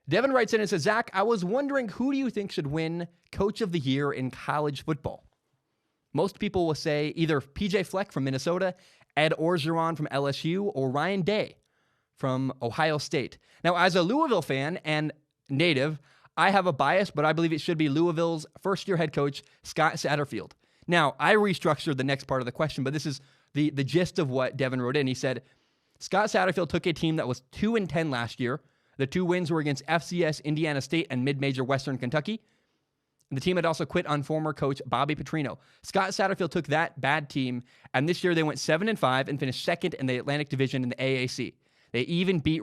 Devin writes in and says, Zach, I was wondering, who do you think should win Coach of the Year in college football? Most people will say either PJ Fleck from Minnesota, Ed Orgeron from LSU, or Ryan Day from Ohio State. Now, as a Louisville fan and native, I have a bias, but I believe it should be Louisville's first-year head coach, Scott Satterfield. Now, I restructured the next part of the question, but this is the gist of what Devin wrote in. He said, Scott Satterfield took a team that was 2-10 last year. The 2 wins were against FCS, Indiana State, and mid-major Western Kentucky. And the team had also quit on former coach Bobby Petrino. Scott Satterfield took that bad team, and this year they went 7-5 and finished second in the Atlantic Division in the AAC. They even beat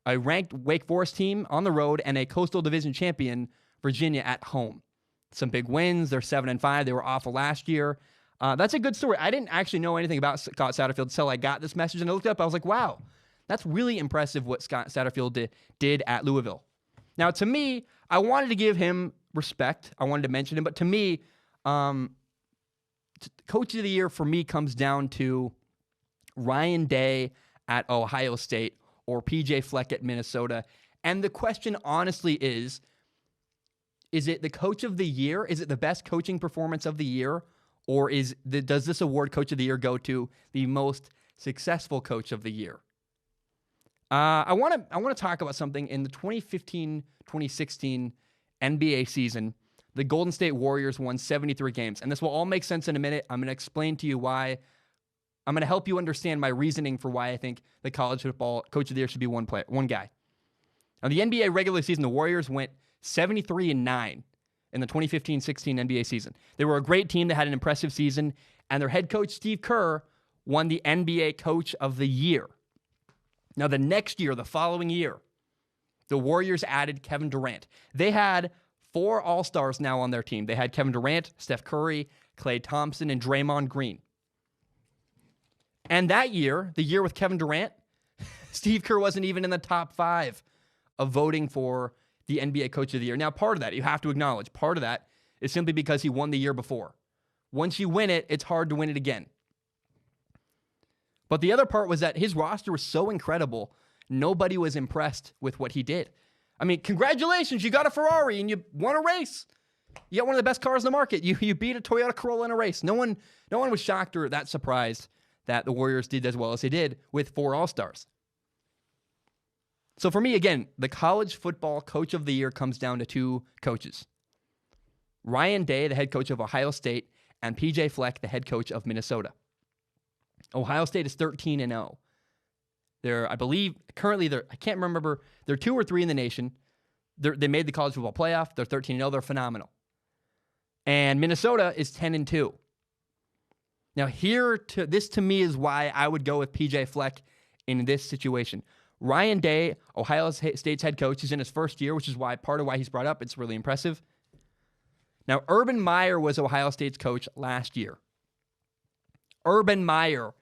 a ranked Wake Forest team on the road and a Coastal Division champion, Virginia, at home. Some big wins. They're 7-5. They were awful last year. That's a good story. I didn't actually know anything about Scott Satterfield until I got this message, and I looked up. I was like, wow, that's really impressive what Scott Satterfield did at Louisville. Now, to me, I wanted to give him respect. I wanted to mention him, but to me, Coach of the Year for me comes down to Ryan Day at Ohio State or PJ Fleck at Minnesota. And the question honestly is it the Coach of the Year? Is it the best coaching performance of the year? Or does this award, Coach of the Year, go to the most successful Coach of the Year? I want to talk about something. In the 2015-2016 NBA season, the Golden State Warriors won 73 games. And this will all make sense in a minute. I'm going to explain to you why. I'm going to help you understand my reasoning for why I think the college football Coach of the Year should be one guy. Now, the NBA regular season, the Warriors went 73-9 in the 2015-16 NBA season. They were a great team that had an impressive season, and their head coach, Steve Kerr, won the NBA Coach of the Year. Now, the next year, the following year, the Warriors added Kevin Durant. They had 4 All-Stars now on their team. They had Kevin Durant, Steph Curry, Klay Thompson, and Draymond Green. And that year, the year with Kevin Durant, Steve Kerr wasn't even in the top 5 of voting for the NBA Coach of the Year. Now, part of that, you have to acknowledge, part of that is simply because he won the year before. Once you win it, it's hard to win it again. But the other part was that his roster was so incredible, nobody was impressed with what he did. I mean, congratulations, you got a Ferrari and you won a race. You got one of the best cars in the market. You beat a Toyota Corolla in a race. No one was shocked or that surprised that the Warriors did as well as they did with 4 All-Stars. So for me, again, the college football Coach of the Year comes down to 2 coaches. Ryan Day, the head coach of Ohio State, and PJ Fleck, the head coach of Minnesota. Ohio State is 13-0. They're, I believe, currently, I can't remember, they're 2 or 3 in the nation. They made the college football playoff. They're 13-0. They're phenomenal. And Minnesota is 10-2. Now, this to me is why I would go with PJ Fleck in this situation. Ryan Day, Ohio State's head coach, he's in his first year, which is part of why he's brought up. It's really impressive. Now, Urban Meyer was Ohio State's coach last year. Urban Meyer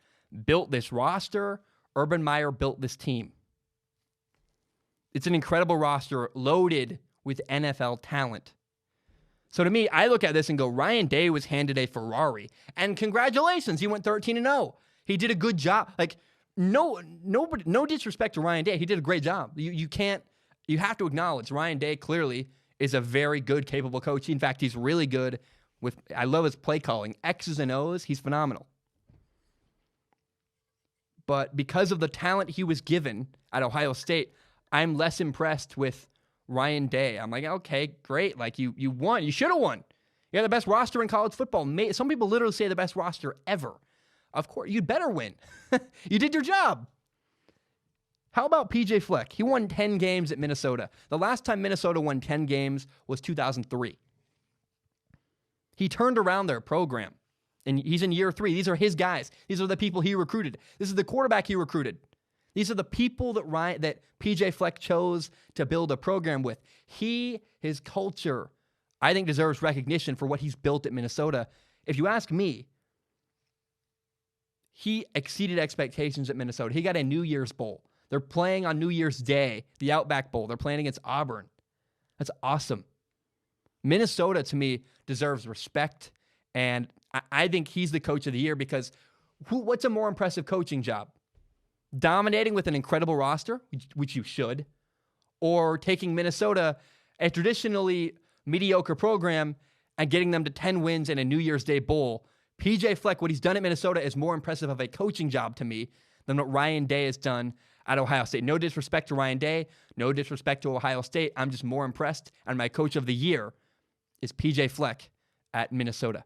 built this roster. Urban Meyer built this team. It's an incredible roster loaded with NFL talent. So to me, I look at this and go, Ryan Day was handed a Ferrari. And congratulations, he went 13-0. He did a good job. Like, no disrespect to Ryan Day. He did a great job. You have to acknowledge Ryan Day clearly is a very good, capable coach. In fact, he's really good I love his play calling. X's and O's, he's phenomenal. But because of the talent he was given at Ohio State, I'm less impressed with Ryan Day. I'm like, okay, great. Like, you won. You should have won. You had the best roster in college football. Some people literally say the best roster ever. Of course, you'd better win. You did your job. How about PJ Fleck? He won 10 games at Minnesota. The last time Minnesota won 10 games was 2003. He turned around their program, and he's in year 3. These are his guys. These are the people he recruited. This is the quarterback he recruited. These are the people that PJ Fleck chose to build a program with. His culture, I think, deserves recognition for what he's built at Minnesota. If you ask me, he exceeded expectations at Minnesota. He got a New Year's Bowl. They're playing on New Year's Day, the Outback Bowl. They're playing against Auburn. That's awesome. Minnesota, to me, deserves respect, and I think he's the Coach of the Year because what's a more impressive coaching job? Dominating with an incredible roster, which you should, or taking Minnesota, a traditionally mediocre program, and getting them to 10 wins in a New Year's Day bowl. PJ Fleck, what he's done at Minnesota is more impressive of a coaching job to me than what Ryan Day has done at Ohio State. No disrespect to Ryan Day, no disrespect to Ohio State. I'm just more impressed, and my coach of the year is PJ Fleck at Minnesota.